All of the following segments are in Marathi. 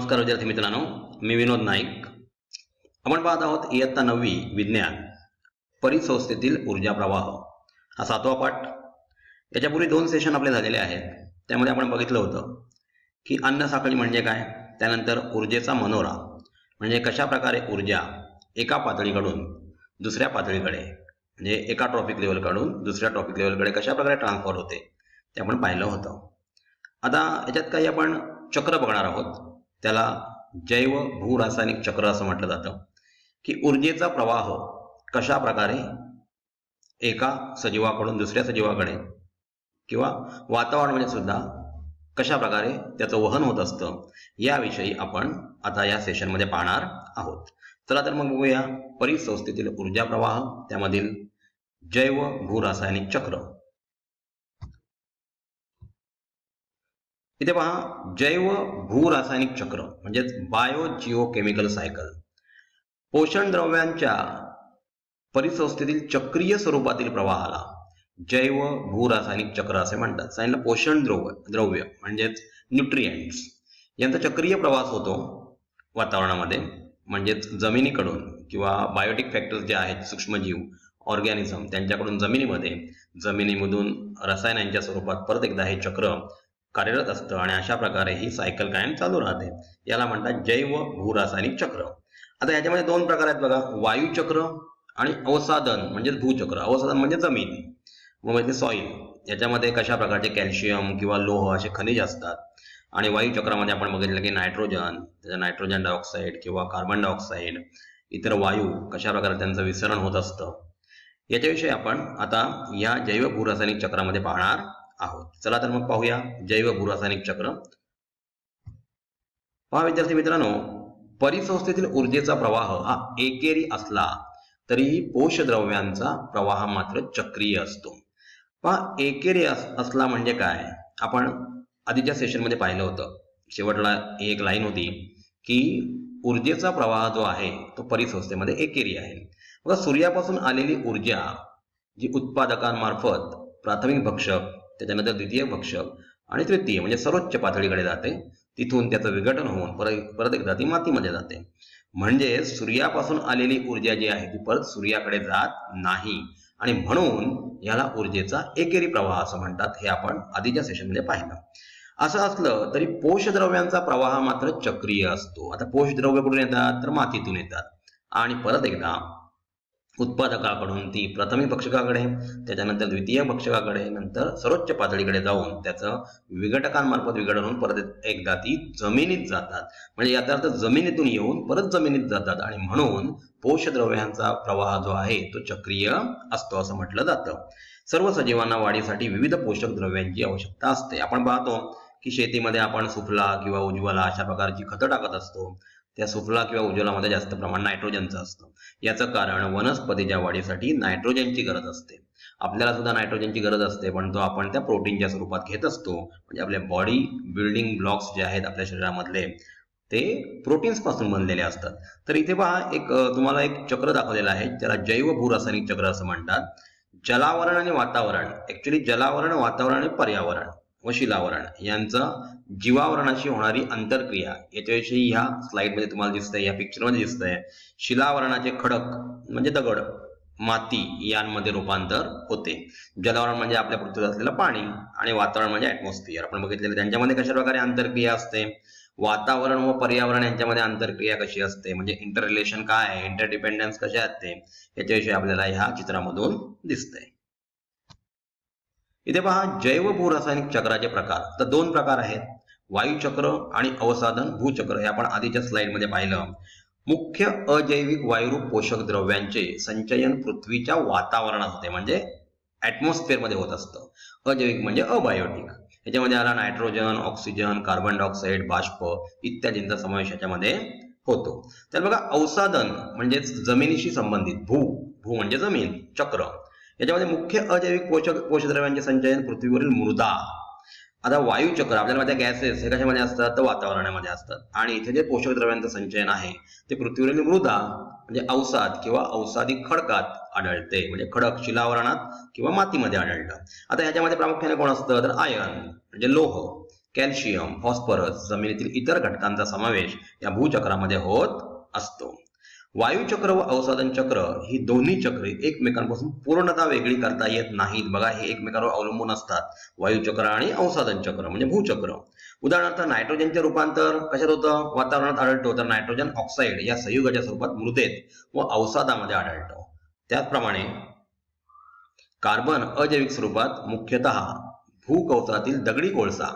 नमस्कार विद्यार्थी मित्रांनो, मी विनोद नाईक. आपण पाहत आहोत इयत्ता 9वी विज्ञान परिसंस्थेतील ऊर्जा प्रवाह हा 7वा पाठ. याच्यापूर्वी 2 सेशन आपले झालेले आहेत. त्यामध्ये आपण बघितलं होतं की अन्न साखळी म्हणजे काय, त्यानंतर ऊर्जेचा मनोरा म्हणजे कशा प्रकारे ऊर्जा एका पातळीकडून दुसऱ्या पातळीकडे म्हणजे एका ट्रॉपिक लेवलकडून दुसऱ्या ट्रॉपिक लेवलकडे कशा प्रकारे ट्रान्सफर होते ते आपण पाहिलं होतं. आता याच्यात काही आपण चक्र बघणार आहोत. त्याला जैव भूरासायनिक चक्र असं म्हटलं जातं की ऊर्जेचा प्रवाह कशा प्रकारे एका सजीवाकडून दुसऱ्या सजीवाकडे किंवा वातावरणामध्ये सुद्धा कशा प्रकारे त्याचं वहन होत असतं याविषयी आपण आता या सेशनमध्ये पाहणार आहोत. चला तर मग बघूया परिसंस्थेतील ऊर्जा प्रवाह, त्यामधील जैव भूरासायनिक चक्र. इथे पहा, जैव भूरासायनिक चक्र म्हणजेच बायो जिओकेमिकल सायकल. पोषण द्रव्यांच्या परिसंस्थेतील चक्रीय स्वरूपातील प्रवाहाला जैव भूरासायनिक चक्र असे म्हणतात. सांगितलं पोषण द्रव्य म्हणजेच न्यूट्रिएंट्स यांचा चक्रीय प्रवास होतो वातावरणामध्ये, म्हणजेच जमिनीकडून किंवा बायोटिक फॅक्टर्स जे आहेत, सूक्ष्मजीव ऑर्गॅनिझम, त्यांच्याकडून जमिनीमधून रसायनांच्या स्वरूपात परत एकदा हे चक्र कार्यरत असतं आणि अशा प्रकारे ही सायकल कायम चालू राहते. याला म्हणतात जैव भूरासायनिक चक्र. आता याच्यामध्ये 2 प्रकार आहेत बघा, वायू चक्र आणि अवसादन म्हणजेच भूचक्र. अवसादन म्हणजे जमीन म्हणजे सॉइल. याच्यामध्ये कशा प्रकारचे कॅल्शियम किंवा लोह असे खनिज असतात आणि वायू चक्रामध्ये आपण बघितलं की नायट्रोजन डायऑक्साईड किंवा कार्बन डायऑक्साईड, इतर वायू कशा प्रकारे त्यांचं विसरण होत असतं याच्याविषयी आपण आता या जैव भूरासायनिक चक्रामध्ये पाहणार आहोत. चला तर मग पाहूया जैव भूरासायनिक चक्र. पहा विद्यार्थी मित्रांनो, परिसंस्थेतील ऊर्जेचा प्रवाह हा एकेरी असला तरीही पोषद्रव्यांचा प्रवाह मात्र चक्रीय असतो. पहा, एकेरी असला म्हणजे काय, आपण आधीच्या सेशनमध्ये पाहिलं होतं. शेवटला एक लाईन होती की ऊर्जेचा प्रवाह जो आहे तो परिसंस्थेमध्ये एकेरी आहे. बघा, सूर्यापासून आलेली ऊर्जा जी उत्पादकांमार्फत प्राथमिक भक्षक, त्याच्यानंतर द्वितीय भक्षक आणि तृतीय म्हणजे सर्वोच्च पातळीकडे जाते. तिथून त्याचं विघटन होऊन परत एकदा ती मातीमध्ये जाते. म्हणजे सूर्यापासून आलेली ऊर्जा जी आहे ती परत सूर्याकडे जात नाही आणि म्हणून याला ऊर्जेचा एकेरी प्रवाह असं म्हणतात. हे आपण आधीच्या सेशनमध्ये पाहिलं. असं असलं तरी पोषद्रव्यांचा प्रवाह मात्र चक्रीय असतो. आता पोषद्रव्य कुठून येतात तर मातीतून येतात आणि परत एकदा उत्पादकाकडून ती प्राथमिक भक्षकाकडे, त्याच्यानंतर द्वितीय भक्षकाकडे, नंतर सर्वोच्च पातळीकडे जाऊन त्याचं विघटकांमार्फत विघटन होऊन परत एकदा ती जमिनीत जातात. म्हणजे याचा अर्थ जमिनीतून येऊन परत जमिनीत जातात आणि म्हणून पोषद्रव्यांचा प्रवाह जो आहे तो चक्रीय असतो असं म्हटलं जातं. सर्व सजीवांना वाढीसाठी विविध पोषक द्रव्यांची आवश्यकता असते. आपण पाहतो की शेतीमध्ये आपण सुफला किंवा उज्ज्वला अशा प्रकारची खतं टाकत असतो. त्या सुफला किंवा उज्ज्वलामध्ये जास्त प्रमाण नायट्रोजनचं असतं. याचं कारण वनस्पतीच्या वाढीसाठी नायट्रोजनची गरज असते. आपल्याला सुद्धा नायट्रोजनची गरज असते, पण तो आपण त्या प्रोटीनच्या स्वरूपात घेत असतो. म्हणजे आपल्या बॉडी बिल्डिंग ब्लॉक्स जे आहेत आपल्या शरीरामधले ते प्रोटीन्स पासून बनलेले असतात. तर इथे पहा, तुम्हाला एक चक्र दाखवलेलं आहे, त्याला जैव भूरासायनिक चक्र असं म्हणतात. जलावरण आणि वातावरण, ऍक्च्युली जलावरण, वातावरण आणि पर्यावरण व शिलावरण यांचा जीवावरणाशी होणारी आंतरक्रिया याच्याविषयी ह्या स्लाइडमध्ये तुम्हाला दिसतंय, या पिक्चरमध्ये दिसतंय. शिलावरणाचे खडक म्हणजे दगड, माती यांमध्ये रूपांतर होते. जलावरण म्हणजे आपल्या पृथ्वीवर असलेलं पाणी आणि वातावरण म्हणजे ऍटमॉस्फिअर आपण बघितलेलं. त्यांच्यामध्ये कशा प्रकारे आंतरक्रिया असते. वातावरण व पर्यावरण यांच्यामध्ये आंतरक्रिया कशी असते, म्हणजे इंटर रिलेशन काय आहे, इंटरडिपेंडन्स कशा असते, याच्याविषयी आपल्याला ह्या चित्रामधून दिसतंय. इथे पहा, जैव भूरासायनिक चक्राचे प्रकार. तर 2 प्रकार आहेत, वायू चक्र आणि अवसादन भूचक्र. हे आपण आधीच्या स्लाइडमध्ये पाहिलं. मुख्य अजैविक वायुरूप पोषक द्रव्यांचे संचयन पृथ्वीच्या वातावरणात होते, म्हणजे ऍटमॉस्फिअर मध्ये होत असतं. अजैविक म्हणजे अबायोटिक. याच्यामध्ये आला नायट्रोजन, ऑक्सिजन, कार्बन डायऑक्साईड, बाष्प इत्यादींचा समावेश याच्यामध्ये होतो. तर बघा, अवसादन म्हणजे जमिनीशी संबंधित, भू म्हणजे जमीन चक्र. याच्यामध्ये मुख्य अजैविक पोषद्रव्यांचे संचयन पृथ्वीवरील मृदा. आता वायू चक्र आपल्याला माहिती आहे, गॅसेस हे कशामध्ये असतात तर वातावरणामध्ये असतात. आणि इथे जे पोषक द्रव्यांचं संचयन आहे ते पृथ्वीवरील मृदा म्हणजे अवसाद किंवा अवसादी खडकात आढळते. म्हणजे खडक शिलावरणात किंवा मातीमध्ये आढळतं. आता ह्याच्यामध्ये प्रामुख्याने कोण असतं तर आयर्न म्हणजे लोह, कॅल्शियम, फॉस्फरस, जमिनीतील इतर घटकांचा समावेश या भूचक्रामध्ये होत असतो. वायुचक्र व अवसादन चक्र ही दोन्ही चक्रे एकमेकांपासून पूर्णतः वेगळी करता येत नाहीत. बघा, हे एकमेकांवर अवलंबून असतात, वायुचक्र आणि अवसादन चक्र म्हणजे भूचक्र. उदाहरणार्थ नायट्रोजनचे रूपांतर कशात होतं? वातावरणात आढळतो. तर नायट्रोजन ऑक्साईड या संयुगाच्या स्वरूपात मृदेत व अवसादामध्ये आढळतो. त्याचप्रमाणे कार्बन अजैविक स्वरूपात मुख्यतः भूकवचातील दगडी कोळसा,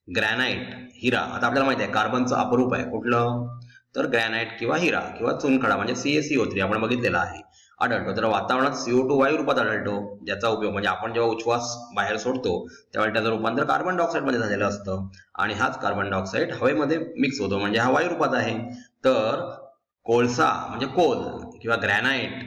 ग्रॅनाइट, हिरा. आता आपल्याला माहिती आहे कार्बनचं अपरूप आहे कुठलं? तर ग्रॅनाइट किंवा हिरा किंवा चुनखडा म्हणजे CaCO3 आपण बघितलेला आहे, आढळतो. तर वातावरणात CO2 वायू रूपात आढळतो, ज्याचा उपयोग म्हणजे आपण जेव्हा उच्छ्वास बाहेर सोडतो त्यावेळी त्याचं रूपांतर कार्बन डायऑक्साईड मध्ये झालेलं असतं आणि हाच कार्बन डायऑक्साईड हवेमध्ये मिक्स होतो म्हणजे हा वायू रूपात आहे. तर कोळसा म्हणजे कोल किंवा ग्रॅनाइट,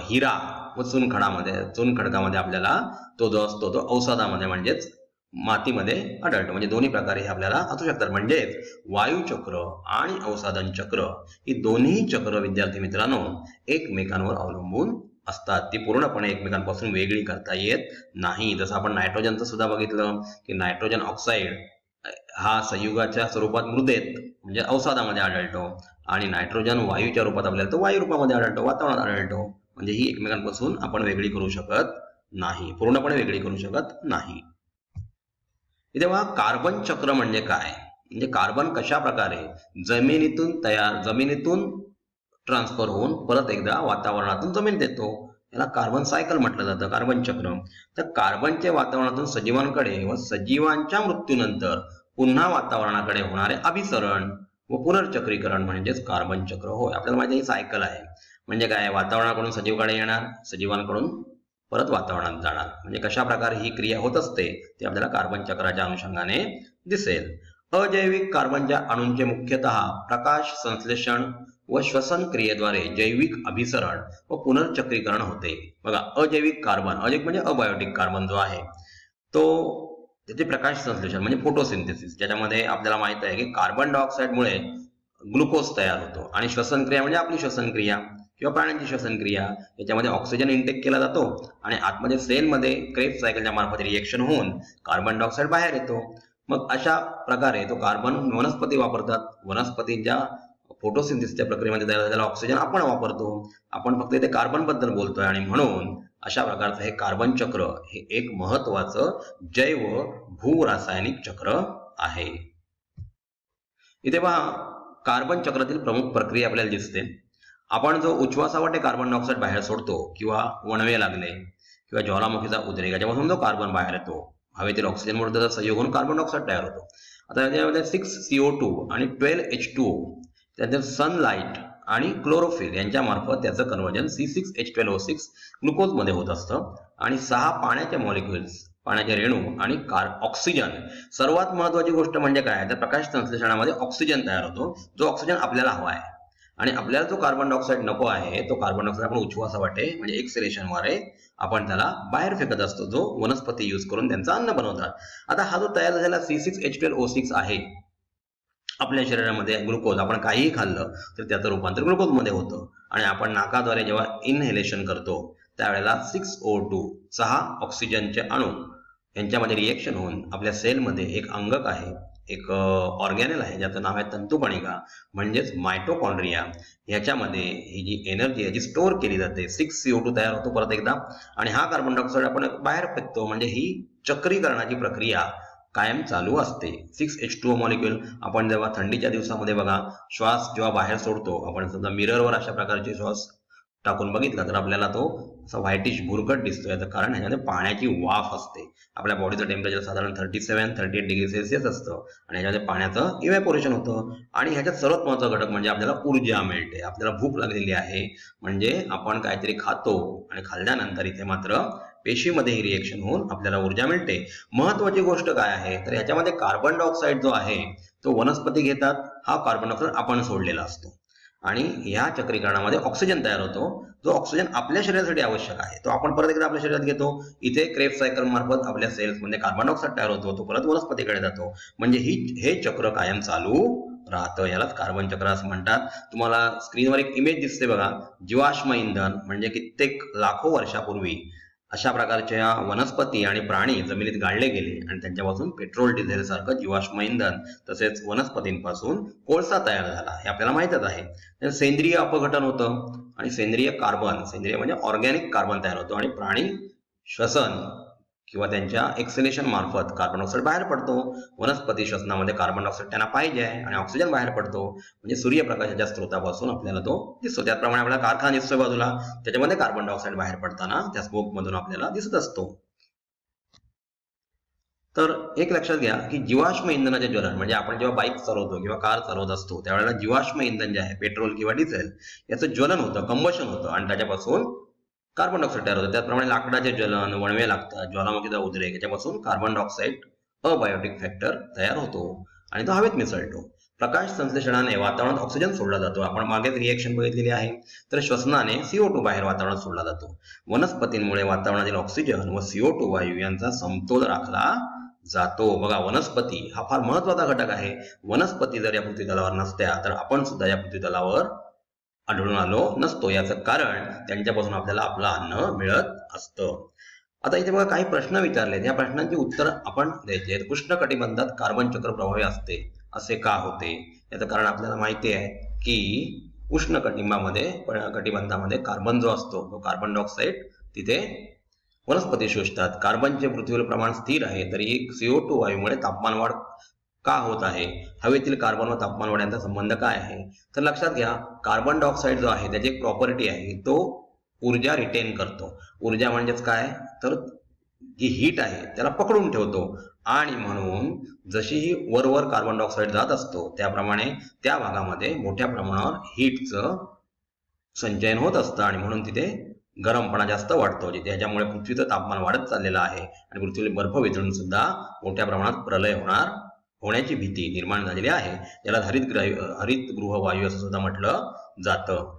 हिरा व चुनखडकामध्ये आपल्याला तो जो असतो तो अवसादामध्ये म्हणजेच मातीमध्ये आढळतो. म्हणजे दोन्ही प्रकारे हे आपल्याला असू शकतात. म्हणजेच वायुचक्र आणि अवसादन चक्र ही दोन्ही चक्र विद्यार्थी मित्रांनो एकमेकांवर अवलंबून असतात. ती पूर्णपणे एकमेकांपासून वेगळी करता येत नाही. जसं आपण नायट्रोजनचं सुद्धा बघितलं की नायट्रोजन ऑक्साईड हा संयुगाच्या स्वरूपात मृदेत म्हणजे अवसादामध्ये आढळतो आणि नायट्रोजन वायूच्या रूपात आपल्याला तो वायू रूपामध्ये आढळतो, वातावरणात आढळतो. म्हणजे ही एकमेकांपासून आपण वेगळी करू शकत नाही, पूर्णपणे वेगळी करू शकत नाही. इथे पहा, कार्बन चक्र म्हणजे काय? म्हणजे कार्बन कशा प्रकारे जमिनीतून ट्रान्सफर होऊन परत एकदा वातावरणातून जमिनीत येतो, याला कार्बन सायकल म्हटलं जातं, कार्बन चक्र. तर कार्बनचे वातावरणातून सजीवांकडे व सजीवांच्या मृत्यूनंतर पुन्हा वातावरणाकडे होणारे अभिसरण व पुनर्चक्रीकरण म्हणजेच कार्बन चक्र होय. आपल्याला माहिती आहे ही सायकल आहे. म्हणजे काय? वातावरणाकडून सजीवाकडे येणार, सजीवांकडून परत वातावरणात जाणार. म्हणजे कशा प्रकारे ही क्रिया होत असते ते आपल्याला कार्बन चक्राच्या अनुषंगाने दिसेल. अजैविक कार्बनच्या अणूंचे मुख्यतः प्रकाश संश्लेषण व श्वसन क्रियेद्वारे जैविक अभिसरण व पुनर्चक्रीकरण होते. बघा, अजैविक कार्बन, अजैविक म्हणजे अबायोटिक कार्बन जो आहे तो त्याचे प्रकाश संश्लेषण म्हणजे फोटोसिंथेसिस, ज्याच्यामध्ये आपल्याला माहित आहे की कार्बन डायऑक्साईडमुळे ग्लुकोज तयार होतो आणि श्वसन क्रिया म्हणजे आपली श्वसन क्रिया किंवा प्राण्यांची श्वसन क्रिया, याच्यामध्ये ऑक्सिजन इंटेक केला जातो आणि आतमध्ये सेलमध्ये क्रेब्स सायकलच्या मार्फत रिएक्शन होऊन कार्बन डायऑक्साईड बाहेर येतो. मग अशा प्रकारे तो कार्बन वनस्पती वापरतात. वनस्पतींच्या फोटोसिंथेसिसच्या प्रक्रियेमध्ये तयार झालेला ऑक्सिजन आपण वापरतो. आपण फक्त इथे कार्बन बद्दल बोलतोय आणि म्हणून अशा प्रकारचं हे कार्बन चक्र हे एक महत्वाचं जैव भूरासायनिक चक्र आहे. इथे पहा, कार्बन चक्रातील प्रमुख प्रक्रिया आपल्याला दिसते. आपण जो उच्छ्वासावाटे कार्बन डायऑक्साईड बाहेर सोडतो किंवा वणवे लागले किंवा ज्वालामुखीचा उद्रेक याच्यापासून जो कार्बन बाहेर येतो, हवेतील ऑक्सिजनमुळे त्याचा संयोग होऊन कार्बन डायऑक्साईड तयार होतो. आता याच्यामध्ये 6CO2 आणि 12H2O, त्यानंतर सनलाइट आणि क्लोरोफिल यांच्या मार्फत त्याचं कन्वर्जन C6H12O6 ग्लुकोज मध्ये होत असतं आणि 6 पाण्याचे मॉलिक्युल्स, पाण्याचे रेणू आणि ऑक्सिजन. सर्वात महत्वाची गोष्ट म्हणजे काय? तर प्रकाश संश्लेषणामध्ये ऑक्सिजन तयार होतो, जो ऑक्सिजन आपल्याला हवा आहे. आणि आपल्याला जो कार्बन डायऑक्साईड नको आहे तो कार्बन डायऑक्साईड आपण उच्छ्वासावाटे म्हणजे एक्सेलेशनद्वारे आपण त्याला बाहेर फेकत असतो, जो वनस्पती यूज करून त्यांचं अन्न बनवतात. आता हा जो तयार झालेला C6H12O6 आहे आपल्या शरीरामध्ये ग्लुकोज, आपण काहीही खाल्लं तर त्याचं रूपांतर ग्लुकोज मध्ये होतं आणि आपण नाकाद्वारे जेव्हा इनहेलेशन करतो त्यावेळेला 6O2 6 ऑक्सिजनचे अणू यांच्यामध्ये रिएक्शन होऊन आपल्या सेलमध्ये एक अंगक आहे, एक ऑर्गॅनेल आहे ज्याचं नाव आहे तंतुकणिका म्हणजेच मायटोकॉन्ड्रिया. ह्याच्यामध्ये ही जी एनर्जी आहे जी स्टोअर केली जाते, 6CO2 तयार होतो परत एकदा आणि हा कार्बन डायऑक्साईड आपण बाहेर फेकतो. म्हणजे ही चक्रीकरणाची प्रक्रिया कायम चालू असते. 6H2O मॉलिक्युल आपण जेव्हा थंडीच्या दिवसामध्ये बघा श्वास जेव्हा बाहेर सोडतो, आपण समजा मिररवर अशा प्रकारचे श्वास टाकून बघितला तर आपल्याला तो असा व्हाईटिश भुरकट दिसतो. याचं कारण ह्याच्यामध्ये पाण्याची वाफ असते. आपल्या बॉडीचं टेम्परेचर साधारण 37-38 डिग्री सेल्सिअस असतं आणि ह्याच्यामध्ये पाण्याचं इव्हॅपोरेशन होतं. आणि ह्याच्यात सर्वात महत्त्वाचा घटक म्हणजे आपल्याला ऊर्जा मिळते. आपल्याला भूक लागलेली आहे म्हणजे आपण काहीतरी खातो आणि खाल्ल्यानंतर इथे मात्र पेशीमध्ये ही रिएक्शन होऊन आपल्याला ऊर्जा मिळते. महत्वाची गोष्ट काय आहे तर ह्याच्यामध्ये कार्बन डायऑक्साईड जो आहे तो वनस्पती घेतात, हा कार्बन डायऑक्साईड आपण सोडलेला असतो आणि ह्या चक्रीकरणामध्ये ऑक्सिजन तयार होतो, जो ऑक्सिजन आपल्या शरीरासाठी आवश्यक आहे तो आपण परत एकदा आपल्या शरीरात घेतो. इथे क्रेब्स सायकल मार्फत आपल्या सेल्समध्ये कार्बन डायऑक्साईड तयार होतो, तो परत वनस्पतीकडे जातो. म्हणजे हे चक्र कायम चालू राहतं. यालाच कार्बन चक्र असं म्हणतात. तुम्हाला स्क्रीनवर एक इमेज दिसते बघा, जीवाश्म इंधन म्हणजे कित्येक लाखो वर्षापूर्वी अशा प्रकारच्या वनस्पती आणि प्राणी जमिनीत गाडले गेले आणि त्यांच्यापासून पेट्रोल डिझेल सारखं जीवाश्म इंधन तसेच वनस्पतींपासून कोळसा तयार झाला हे आपल्याला माहितच आहे. सेंद्रिय अपघटन होतं आणि सेंद्रिय म्हणजे ऑर्गॅनिक कार्बन तयार होतो आणि प्राणी श्वसन किंवा त्यांच्या एक्सेलेशन मार्फत कार्बन डायऑक्साईड बाहेर पडतो. वनस्पती श्वसनामध्ये कार्बन डायऑक्साईड त्यांना पाहिजे आहे आणि ऑक्सिजन बाहेर पडतो. म्हणजे सूर्यप्रकाशाच्या स्रोतापासून आपल्याला तो दिसतो. त्याचप्रमाणे आपल्याला कारखाना दिसतोय बाजूला, त्याच्यामध्ये कार्बन डायऑक्साईड बाहेर पडताना त्या स्मोक मधून आपल्याला दिसत असतो. तर एक लक्षात घ्या की जीवाश्म इंधनाचे ज्वलन म्हणजे आपण जेव्हा बाईक चालवतो किंवा कार चालवत असतो त्यावेळेला जीवाश्म इंधन जे आहे पेट्रोल किंवा डिझेल याचं ज्वलन होतं, कंबशन होतं आणि त्याच्यापासून कार्बन डायऑक्साईड तयार होतं. त्याचप्रमाणे लाकडाचे ज्वलन, वणवे लागतात, ज्वालामुखीचा उद्रेक याच्यापासून कार्बन डायऑक्साईड अबायोटिक फॅक्टर तयार होतो आणि तो हवेत मिसळतो. प्रकाश संश्लेषणाने वातावरणात ऑक्सिजन सोडला जातो. आपण मागेच रिएक्शन बघितलेली आहे. तर श्वसनाने CO2 बाहेर वातावरणात सोडला जातो. वनस्पतींमुळे वातावरणातील ऑक्सिजन व CO2 वायू यांचा समतोल राखला जातो. बघा, वनस्पती हा फार महत्वाचा घटक आहे. वनस्पती जर या पृथ्वीतलावर नसत्या तर आपण सुद्धा या पृथ्वीतलावर आढळून आलो नसतो. याचं कारण त्यांच्यापासून आपल्याला आपलं अन्न मिळत असतं. आता इथे बघा काही प्रश्न विचारले, या प्रश्नांची उत्तर आपण द्यायची आहेत. उष्ण कटिबंधात कार्बन चक्र प्रभावी असते असे का होते? याचं कारण आपल्याला माहिती आहे की उष्ण कटिबंधामध्ये कार्बन जो असतो तो कार्बन डायऑक्साईड तिथे वनस्पती शोषतात. कार्बनचे पृथ्वीवर प्रमाण स्थिर आहे तरी CO2 वायूमुळे तापमान वाढ का होत आहे? हवेतील कार्बन व तापमान वाढ यांचा संबंध काय आहे? तर लक्षात घ्या, कार्बन डायऑक्साईड जो आहे त्याची एक प्रॉपर्टी आहे, तो ऊर्जा रिटेन करतो. ऊर्जा म्हणजेच काय, तर जी हीट आहे त्याला पकडून ठेवतो आणि म्हणून जशी ही वर कार्बन डायऑक्साईड जात असतो त्याप्रमाणे त्या भागामध्ये मोठ्या प्रमाणावर हीटचं संचयन होत असतं आणि म्हणून तिथे गरमपणा जास्त वाढतो. ज्याच्यामुळे पृथ्वीचं तापमान वाढत चाललेलं आहे आणि पृथ्वीला बर्फ वितळून सुद्धा मोठ्या प्रमाणात प्रलय होण्याची भीती निर्माण झालेली आहे. याला हरितगृह वायू असं सुद्धा म्हटलं जातं.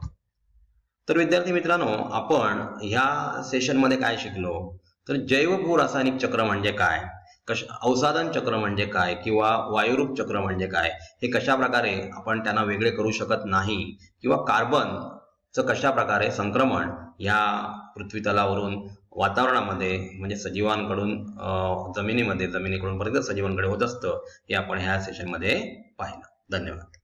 तर विद्यार्थी मित्रांनो, आपण ह्या सेशन मध्ये काय शिकलो, तर जैव रासायनिक चक्र म्हणजे काय, अवसादन चक्र म्हणजे काय किंवा वायुरूप चक्र म्हणजे काय, हे कशा प्रकारे आपण त्यांना वेगळे करू शकत नाही किंवा कार्बनचं कशा प्रकारे संक्रमण या पृथ्वीतलावरून वातावरणामध्ये म्हणजे सजीवांकडून जमिनीकडून परत सजीवांकडे होत असतं हे आपण ह्या सेशन मध्ये पाहिलं. धन्यवाद.